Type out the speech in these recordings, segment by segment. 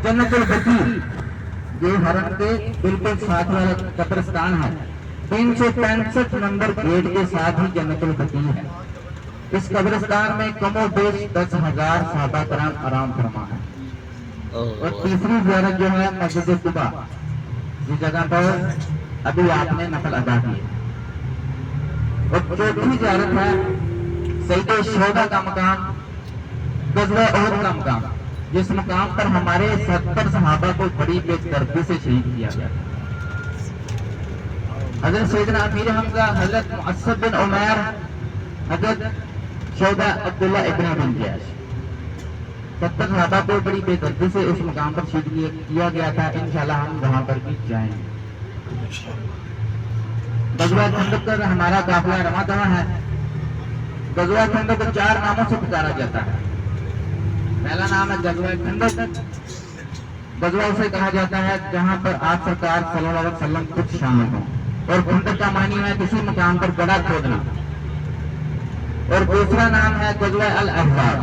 जन्नत बकी ये हरम के बिल्कुल साथ वाला कब्रिस्तान है। 365 नंबर गेट के साथ ही जन्नतुल बकी है। इस कब्रिस्तान में कमो बेश 10,000 सहाबा कराम आराम फरमा है। और तीसरी ज़ियारत जो है मस्जिद कुबा, जिस जगह पर अभी आपने नफल अदा की। और चौथी ज़ियारत है सईद शोदा का मकाम, गज़वा उहद का मकाम, जिस मकाम पर हमारे 70 सहाबा को बड़ी बेदर्दी से शहीद किया गया। हज़रत सैयदना अमीर हमजा, हज़रत मुअस्सब बिन उमैर, हज़रत शोदा अब्दुल्ला इब्न बिन जयाश, 70 सहाबा को बड़ी बेदर्दी से उस मकाम पर शहीद किया गया था। इंशाल्लाह हम वहां पर भी जाएंगे। गज़वा खंदक पर हमारा काफिला रवा दवा है। गज़वा खंदक को 4 नामों से पुकारा जाता है। पहला नाम है गज़वा खंदक। गज़वा उसे कहा जाता है जहां पर आप सरकार सल्लल्लाहु अलैहि वसल्लम खुद शामिल हो। और खंदक का मानी है किसी मकाम पर गड्ढा खोदना। और दूसरा नाम है गज़वा अल अहवाब।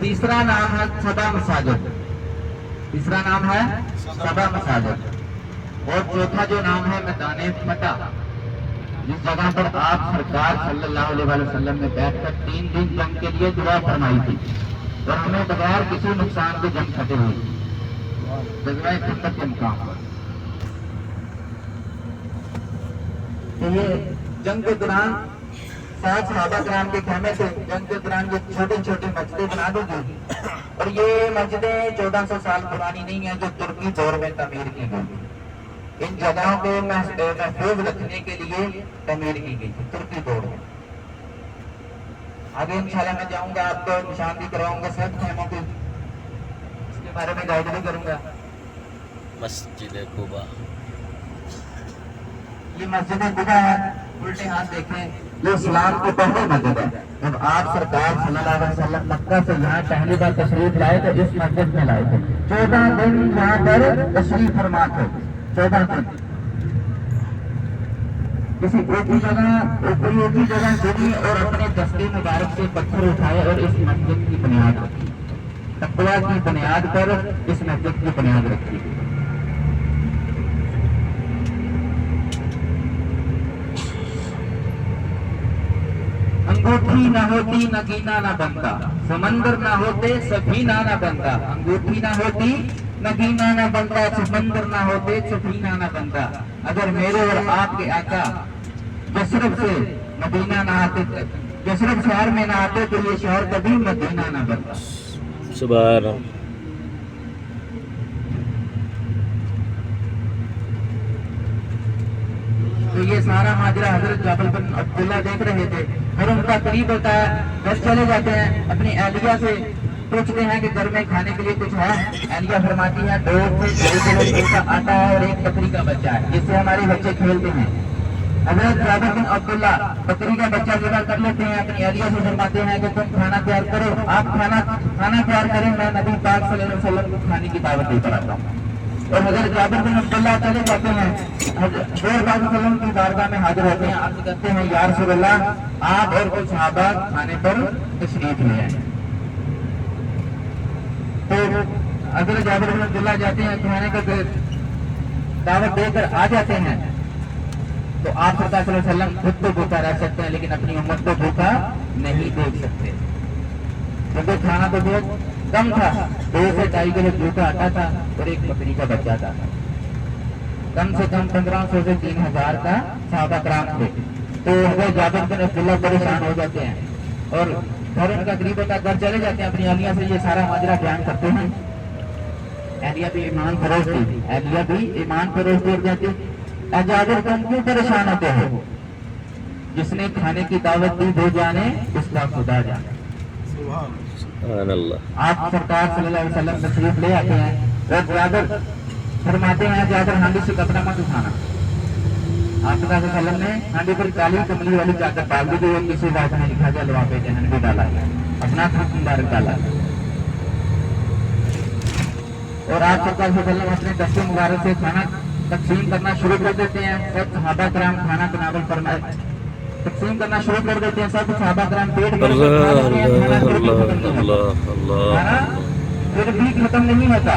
तीसरा नाम है सबा मसाजिद। तीसरा नाम है सबा मसाजिद। और चौथा जो नाम है मैदान फतह, जिस जगह पर आप सरकार सल्लल्लाहु अलैहि वसल्लम ने बैठकर 3 दिन जंग के लिए दुआ फरमाई थी और हमें बगैर किसी नुकसान के जंग फतेह हुई। गज़वा खंदक के मुकाम पर तो ये जंग के दौरान 7 सहाबा कराम के खेमे थे। जंग के दौरान ये छोटी छोटी मस्जिदें बना दी गई। और ये मस्जिदें 1400 साल पुरानी नहीं है, जो तुर्की दौर में तमीर की गई। इन जगहों को महफूज रखने के लिए तमीर की गई थी तुर्की दौर में। आगे इंशाल्लाह मैं जाऊंगा, आपको निशान भी करवाऊंगा सब खेमों के, इसके बारे में गाइड भी करूंगा। मस्जिद कुबा, ये मस्जिद कुबा है। उल्टे हाथ देखें, ये इस्लाम की पहली मस्जिद है। जब आप सरकार सल्लल्लाहु अलैहि वसल्लम मक्का से यहाँ पहली बार तशरीफ लाए तो इस मस्जिद में लाए थे। 14 दिन यहाँ पर तशरीफ फरमा थे। 14 दिन किसी एक ही जगह गिरी और अपने दस्ते मुबारक से पत्थर उठाए और इस मस्जिद की बुनियाद रखी। तकवा की बुनियाद पर इस मस्जिद की बुनियाद रखी। अंगूठी ना होती नगीना ना बनता, समंदर ना होते सफीना ना बनता। अंगूठी ना होती नगीना ना बनता, समंदर ना होते सफीना ना बनता। अगर मेरे और आपके आका यसरब से मदीना ना आते, यसरब शहर में ना आते तो ये शहर कभी मदीना ना बनता। सुभान तो ये सारा माजरा हजरत जाबिर बिन अब्दुल्लाह देख रहे थे। और उनका करीब होता है, घर चले जाते हैं, अपनी एहलिया से पूछते हैं कि घर में खाने के लिए कुछ है। एहलिया फरमाती है 2 किलो का आटा है और 1 बकरी का बच्चा है, जिससे हमारे बच्चे खेलते हैं। हजरत जाबिर बिन अब्दुल्लाह बकरी का बच्चा जुदा कर लेते हैं, अपनी एहलिया से फरमाते हैं कि तुम खाना तैयार करो। आप खाना तैयार करें, मैं नबी पाक सल्लल्लाहु अलैहि वसल्लम को खाने की दावत देकर आता हूँ। और हजरत जाबिर बिन अब्दुल्लाह चले जाते हैं, हजरत वसल्लम की बारगाह में हाजिर होते हैं। आप कहते हैं या रसूल अल्लाह, आप और कुछ सहाबा खाने पर तशरीफ ले आए। तो हजरत जाबिर बिन अब्दुल्लाह जाते हैं, खाने का दावत देकर आ जाते हैं। तो आप सरकार सल्लल्लाहु अलैहि वसल्लम खुद तो भूखा रह सकते हैं, लेकिन अपनी उम्मत को भूखा नहीं देख सकते, क्योंकि खाना तो बहुत कम था। 2 से 2.5 किलो गेहूं का आटा था और 1 बकरी का बच्चा था। कम से कम 1500 से 3000 का सहाबा कराम थे। तो हजरत जाबिर बिन अब्दुल्लाह परेशान हो जाते हैं और घर उनका करीब होता, घर चले जाते हैं, अपनी एहलिया से ये सारा माजरा बयान करते हैं। एहलिया भी ईमान फरोश थी, एहलिया भी ईमान फरोश हो जाती। जाबिर तुम क्यों परेशान होते हो? जिसने खाने की दावत दी वो जाने, उसका खुदा जाने। आप सरकार सल्लल्लाहु अलैहि वसल्लम तशरीफ ले आते हैं और जाबिर फरमाते हैं, जाबिर हांडी से कपड़ा मत उठाना। आप सल्लल्लाहु अलैहि वसल्लम ने हांडी पर काली कमली वाली चादर डाल दी, जो किसी बात में लिखा जाए लफाफे के हांडी डाला है, अपना हाथ मुबारक डाला। और आप सरकार सल्लल्लाहु अलैहि वसल्लम अपने दस्ते मुबारक से खाना तकसीम करना शुरू कर देते हैं। सब सहाबा कराम खाना तनावल फरमाए तकसीम करना शुरू कर देते हैं। सब सहाबा कराम पेट भर फिर भी खत्म नहीं होता।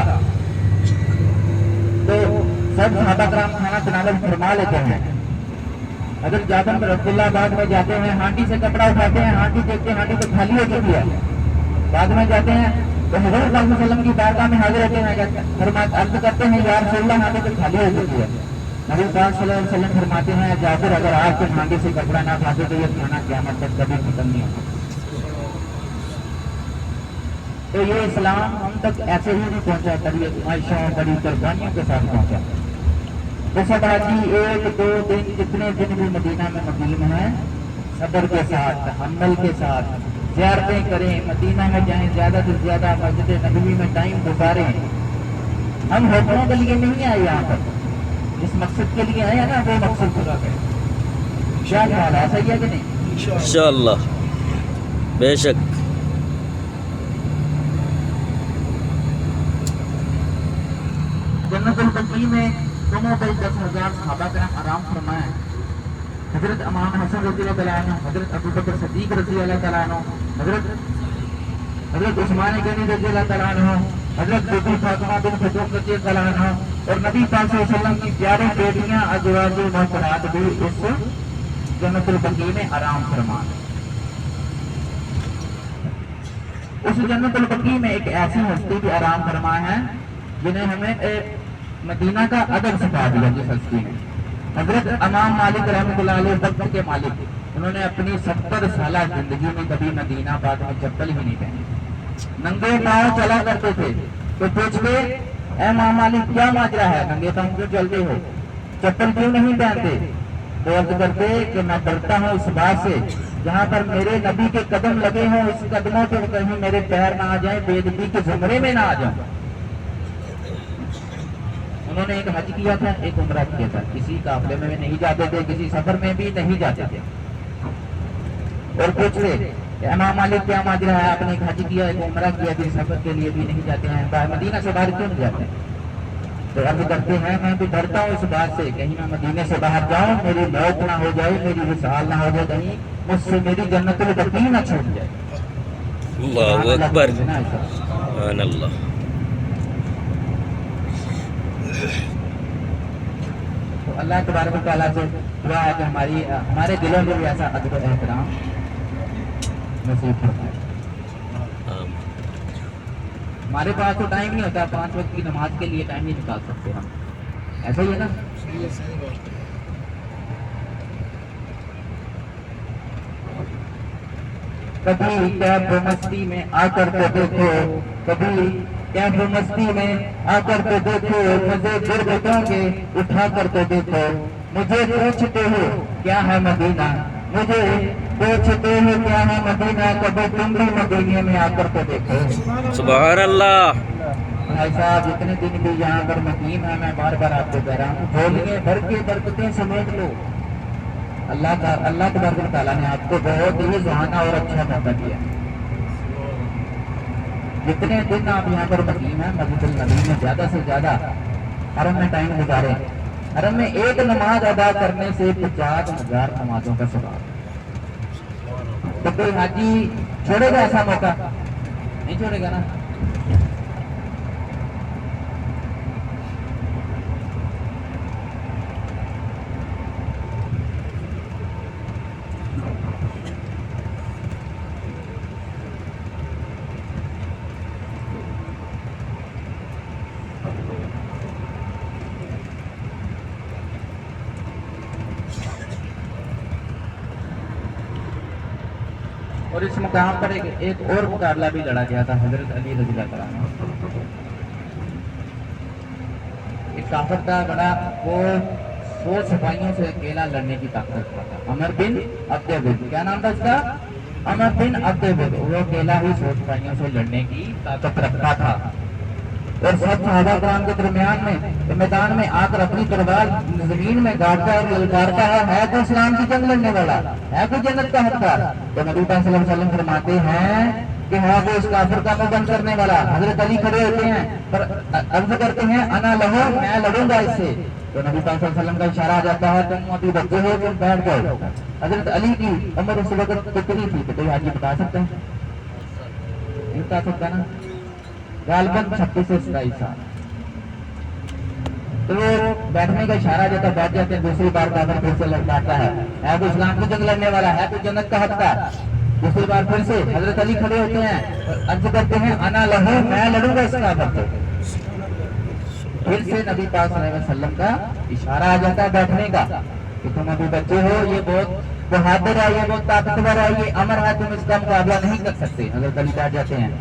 तो सब सहाबा कराम खाना तनावल फरमा लेते हैं। हजरत जाबिर बिन अब्दुल्लाह बाद में जाते हैं, हांडी से कपड़ा उठाते हैं, हांडी देखते हैं हांडी तो खाली हो चुकी है। बाद में जाते हैं तो हजरत सल्लल्लाहु अलैहि वसल्लम की बारगाह में हाजिर होते हैं, फरमाते अर्ज करते हैं या रसूलल्लाह हांडी तो खाली हो चुकी है। नबी पाक सल्लल्लाहु अलैहि वसल्लम फरमाते हैं जाबिर अगर आज तुम हांडी से कपड़ा ना उठाते तो ये खाना क़यामत तक कभी खत्म नहीं होगा। तो ये इस्लाम हम तक ऐसे ही नहीं पहुंचा, बड़ी आयशा बड़ी कुर्बानियों के साथ पहुंचा। तो सब हाजी 1-2 दिन जितने दिन भी मदीना में मुकीम है, सब्र के साथ, अमल के साथ ज़ियारतें करें, मदीना में जाएं, ज़्यादा से ज़्यादा मस्जिद नबवी में टाइम गुजारें। हम होटलों के लिए नहीं आए यहाँ पर, जिस मकसद के लिए आए हैं ना वो मकसद पूरा करें। क्या ख्याल है, सही है कि नहीं? इंशाअल्लाह बेशक। जन्नतुल बकी में कमो बेश 10,000 सहाबा कराम आराम फरमाए। हजरत इमाम हसन रज़ी अल्लाह तआला अन्हु, हजरत अबू बकर सिद्दीक रज़ी अल्लाह तआला अन्हु, हजरत उस्मान गनी रज़ी अल्लाह तआला अन्हु, हजरत बीबी फातिमा बिन फतूह रज़ी अल्लाह तआला अन्हा और नबी पाक सल्लल्लाहु अलैहि वसल्लम की प्यारी बेटियां अज़वाजुल मुहतरात भी इस जन्नतुल बकी में आराम फरमाए। उस जन्नतुल बकी में एक ऐसी हस्ती भी आराम फरमाए हैं जिन्हें हमें मदीना का अदब सिखा दिया। जिस हस्ती ने हजरत इमाम मालिक रहमतुल्लाह अलैह वक्त के मालिक, उन्होंने अपनी 70 साल जिंदगी में कभी मदीना पाक में चप्पल ही नहीं पहनी, नंगे पांव चला करते थे। तो पूछते ऐ इमाम मालिक क्या माजरा है, नंगे पांव क्यों चलते हो, चप्पल क्यों नहीं पहनते? तो अर्ज करते कि मैं डरता हूँ इस बात से जहाँ पर मेरे नबी के कदम लगे हों, इस कदमों के कहीं मेरे पैर ना आ जाए, बेदबी के जुमरे में ना आ जाऊं। उन्होंने एक हज किया था, एक उम्रा किया था, किसी काफले में नहीं जाते थे, किसी सफर में भी नहीं जाते थे। और पूछते इमाम मालिक क्या माजरा है, आपने एक हज किया, एक उम्रा किया, किसी सफर के लिए भी नहीं जाते हैं, मदीना से बाहर क्यों नहीं जाते? तो अर्ज करते हैं मैं भी डरता हूँ इस बात से कहीं मैं मदीने से बाहर जाऊँ, मेरी मौत ना हो जाए, मेरी विसाल ना हो जाए, कहीं मुझसे मेरी जन्नतुल बकी ना छूट जाए। अल्लाहु अकबर, सुभान अल्लाह। तो अल्लाह तबारक व तआला से दुआ है कि हमारे दिलों में भी ऐसा अदब और एहतराम नसीब फरमाए। हमारे पास तो टाइम नहीं होता, 5 वक्त की नमाज के लिए टाइम नहीं निकाल सकते हम, ऐसा ही है ना? कभी कैफ मस्ती में आकर तो देखो, कभी कैफ मस्ती में आकर तो देखो, मजे गुरबतों के उठा कर तो देखो। मुझे पूछते हो क्या है मदीना, मुझे पूछते हो क्या है मदीना, कभी तुम भी मदीने में आकर तो देखो। सुभान अल्लाह। भाई साहब जितने दिन भी यहाँ पर मुकीम है, मैं बार बार आपको कह रहा हूँ, झोलियाँ भर के बरकतें समेट लो। अल्लाह तबारक व तआला ने आपको बहुत ही सुहाना और अच्छा मौका दिया। जितने दिन आप यहाँ पर मुकीम है, मस्जिद नबी में ज्यादा से ज्यादा हरम में टाइम गुजारे। हरम में एक नमाज अदा करने से 50,000 नमाजों का सवाब। तो कोई हाजी छोड़ेगा ऐसा मौका? नहीं छोड़ेगा ना। और इस मुकाम पर एक और मुकाबला भी लड़ा गया था, हजरत अली रज़ी अल्लाह तआला अन्हु। एक काफिर था बड़ा, वो 100 सिपाहियों से अकेला लड़ने की ताकत रखता था। अमर बिन अब्दुल, क्या नाम था उसका? अमर बिन अब्दुल। वो अकेला ही 100 सिपाहियों से लड़ने की ताकत रखता था। और सब सहाबा कराम के दरमियान में मैदान में आकर अपनी तलवार जमीन में गाड़ता है, ललकारता है तो इस्लाम की जंग लड़ने वाला है, कोई जन्नत का हकदार। तो नबी पाक सल्लल्लाहु अलैहि वसल्लम फरमाते हैं कि हाँ वो उस काफिर का मुंह बंद करने वाला। हजरत अली खड़े होते हैं पर अर्ज करते हैं अना लहो, मैं लड़ूंगा इससे। तो नबी पाक सल्लल्लाहु अलैहि वसल्लम का इशारा आ जाता है तुम अभी बच्चे हो, तुम बैठ जाओ। हजरत अली की उम्र उस वक्त कितनी थी? तो कोई हाजी बता सकते हैं? नहीं बता सकता ना। गालबन 36 से 27 साल। तो वो बैठने का इशारा देता, बैठ जाते हैं। दूसरी बार काफिर फिर से लौटाता है तो इस्लाम की जंग लड़ने वाला है, तो जन्नत का हकदार। दूसरी बार फिर से हजरत अली खड़े होते हैं, अर्ज करते हैं अना लहू, मैं लड़ूंगा इस काफिर से। फिर से नबी पाक सल्लल्लाहु अलैहि वसल्लम का इशारा आ जाता है बैठने का कि तुम अभी बच्चे हो, ये बहुत बहादुर है, ये बहुत ताकतवर है, ये अमर है, तुम इसका मुकाबला नहीं कर सकते। हजरत अली बैठ जाते हैं।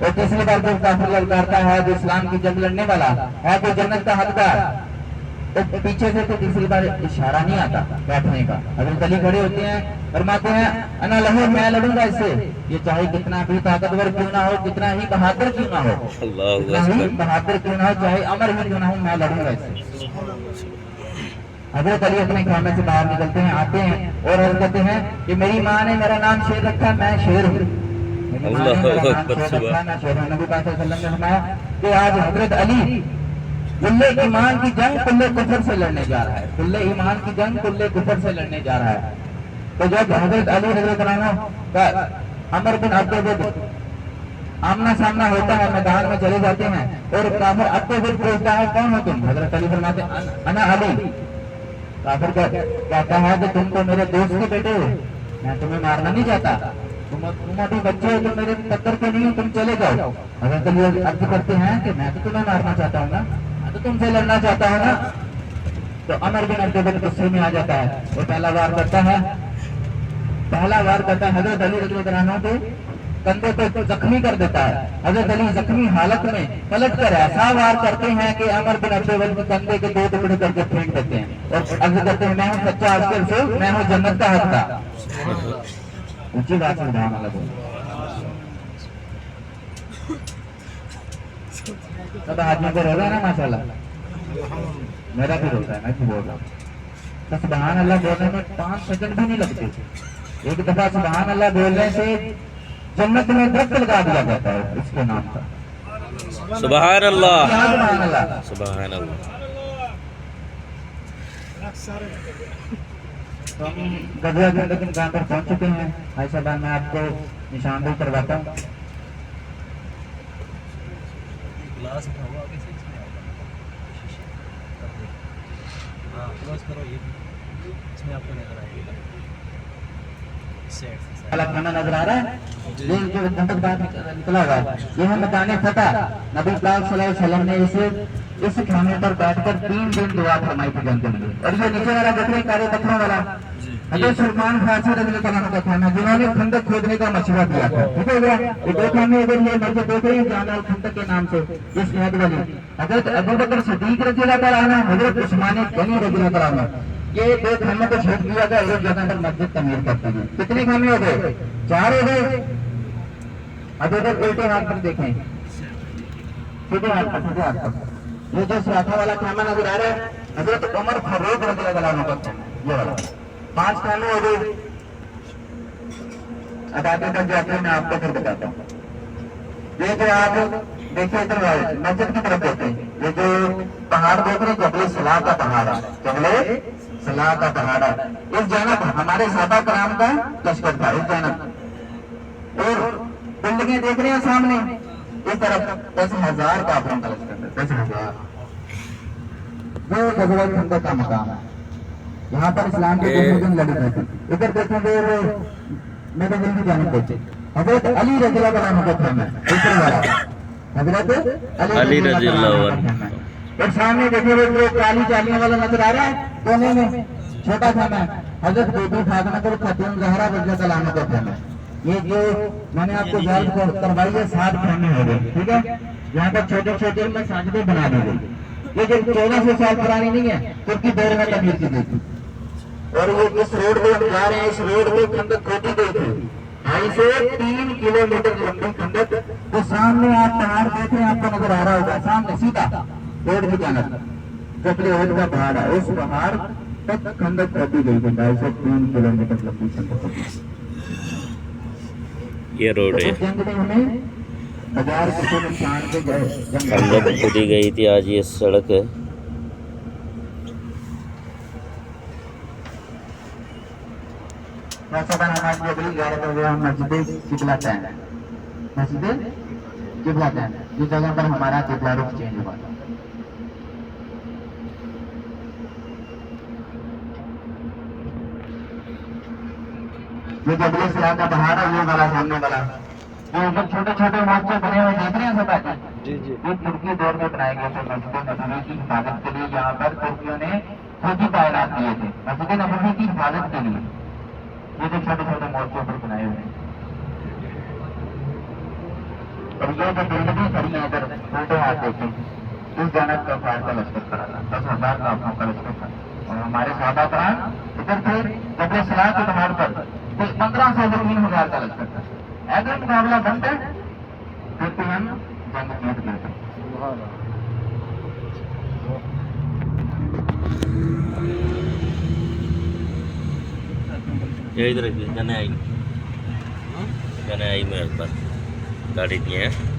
और तीसरी बार जब काफिर ललकारता है, जो इस्लाम की जंग लड़ने वाला है, जो जन्नत का हकदार, तो पीछे से तो तीसरी बार इशारा नहीं आता बैठने का। हजरत अली खड़े होते हैं, फरमाते हैं अना लहू, मैं लड़ूंगा इससे, ये चाहे कितना भी ताकतवर क्यों ना हो, कितना ही बहादुर क्यों ना हो, कितना ही बहादुर क्यों ना हो, चाहे अमर ही क्यों ना हो, मैं लड़ूंगा इससे। हजरत अली अपने खाने से बाहर निकलते हैं, आते हैं और अर्ज करते हैं कि मेरी माँ ने मेरा नाम शेर रखा, मैं शेर हूँ। मेरी माँ ने मेरा नाम शेर रखा, मैं शेर हूँ। नबी पाक सल्लल्लाहु अलैहि वसल्लम ने फरमाया कि आज हजरत अली कुल्ले ईमान की जंग कुल्ले कुफर से लड़ने जा रहा है, कुल्ले ईमान की जंग कुल्ले कुफर से लड़ने जा रहा है। तो जब हजरत अली रज़ियल्लाहु अन्हु का अमर बिन अब्दुल आमना सामना होता है, मैदान में चले जाते हैं और काफिर अब्दुल पूछता है कौन हो तुम? हजरत अली फरमाते अना अली। काफिर कहता है कि तुम तो मेरे दोस्त के बेटे हो, मैं तुम्हें मारना नहीं चाहता, तुम अभी बच्चे हो, तुम मेरे पत्थर के नहीं हो, तुम चले जाओ। हजरत अली अर्ज करते हैं कि मैं तो तुम्हें मारना चाहता हूँ ना, तो तुमसे लड़ना चाहता हूँ ना। तो अमर बिन अब्दुल गुस्से में आ जाता है, वो पहला वार करता है हजरत अली रज़ियल्लाहु अन्हु के कंधे को जख्मी कर देता है। हजरत अली जख्मी हालत में पलट कर ऐसा वार करते हैं कि अमर बिन अब्दुल के कंधे के 2 टुकड़े करके फेंक देते हैं और अर्ज करते हैं मैं हूँ सच्चा अस्कर से, मैं हूँ जन्नत का हकदार। ऊंची बात से सुभान अल्लाह बोलो। सब आदमी को रोगा ना माशाल्लाह, मेरा भी रोता है, मैं भी बोल रहा हूँ। तो सुभान अल्लाह बोलने में 5 सेकंड भी नहीं लगते। एक दफा सुभान अल्लाह बोलने से जन्नत में दरख्त लगा दिया जाता है इसके नाम पर। सुभान अल्लाह, सुभान अल्लाह, सुभान अल्लाह। तो हम गजवा के लेकिन कहाँ पर पहुंच चुके हैं। भाई साहब मैं आपको निशान भी करवाता हूँ। ग्लास उठाओ आगे से, इसमें हाँ क्लोज करो, ये इसमें आपको नजर आएगा वाला खाना नजर आ रहा है, ये जो गंदक बाहर निकला हुआ है, ये है मैदान फतह। नबी पाक सल्लल्लाहु अलैहि वसल्लम ने इस खाने पर बैठकर 3 दिन दुआ फरमाई थी जंग के लिए। और ये नीचे वाला देख रहे काले पत्थरों वाला हजरत सलमान फारसी रज़ियल्लाहु अन्हु का खाना, जिन्होंने खंदक खोदने का मशवरा दिया था। ठीक है भैया, ये 2 खाने इधर ये मस्जिद देख रहे हैं जामा अल खंदक के नाम से, ये शहद वाली। हजरत अबू बकर सिद्दीक रज़ियल्लाहु अन्हु, हजरत उस्मान गनी रज़ियल्लाहु अन्हु, ये 2 खानों को छोड़ दिया गया और एक जगह पर मस्जिद तमीर करते हैं। कितने खाने हो गए? 4 हो गए। अब इधर उल्टे हाथ पर देखें, सीधे हाथ पर ये जो सराफा वाला खाना नजर आ रहा है, हजरत उमर फारूक रज़ियल्लाहु अन्हु का खाना, ये वाला 5 खाने हो गए। अब आगे तक जाते हैं, मैं आपको फिर बताता हूँ। ये जो आप देखिए इधर मस्जिद की तरफ देखते हैं, ये जो पहाड़ देख रहे हैं जबले सलाह का पहाड़ है, जबले सलाह का पहाड़ है। इस जानब हमारे साहबा कराम का लश्कर था, इस जानब। और बिल्डिंगें देख रहे हैं सामने, इस तरफ 10,000 काफिरों का लश्कर था, 10,000। ये गज़वा खंदक का मकाम है, यहाँ पर इस्लाम के 2 दिन लड़ी थी। इधर देखेंगे वो मेरे दिल की जानब देखे हजरत अली रज़ियल्लाहु अन्हु का खाना, ऊपर वाला हजरत अली रज़ियल्लाहु अन्हु। और सामने देखिए वो जो काली जालियां वाला नजर आ रहा है, कोने में छोटा खाना है, हजरत बीबी फातिमा को खातून ज़हरा रज़ियल्लाहु अन्हा का खाना। ये जो मैंने आपको जाल करवाई है 7 खाने हो गए। ठीक है, यहाँ पर छोटे छोटे मसाजिदें बना दी गई। ये जो 1400 साल पुरानी नहीं है, तुर्की दौर में तमीर की गई थी। और ये इस रोड पे हम जा रहे हैं, इस रोड पे खंदक खोदी गई थी, 2.5 से 3 किलोमीटर लंबी खंदक। तो सामने आप पहाड़ देख रहे हैं, आपको नजर आ रहा होगा सामने सीधा रोड की जानब जबले ओट का पहाड़ है, उस पहाड़ तक खंदक खोदी गई थी, 2.5 से 3 किलोमीटर लंबी खंदक खोदी। ये रोड है, जंग में हमें 1000 किसी नुकसान के गए, खंदक खोदी गई थी, आज ये सड़क है। हमारी अगली गाड़ी में मस्जिद किबला है, मस्जिद किबला है। जिस जगह पर हमारा किबला रुख चेंज हुआ था। ये जबल सलाह का पहाड़ है, ये वाला सामने वाला जो ऊपर छोटे छोटे मोर्चे बने हुए देख रहे हैं सब आज। जी जी ये तुर्की दौर में बनाए गए थे मस्जिद नबवी की हिफाजत के लिए। यहाँ पर तुर्कियों ने फौजी तैनात किए थे मस्जिद नबवी की हिफाजत के लिए। ये जो छोटे छोटे मोर्चों पर बनाए हुए हैं, और ये जो बिल्डिंगें खड़ी हैं इधर उल्टे हाथ देखें, इस जानब का फार का लश्कर खड़ा था, 10,000 लाखों का लश्कर था। और हमारे साहबा कराम इधर थे जबल सलाह के पहाड़ पर 1500 से 3000 का लश्कर था। अगर मुकाबला बनता है फिर तो हम जंग जीत गए थे। ये इधर जने आई मेरे पास गाड़ी दिए हैं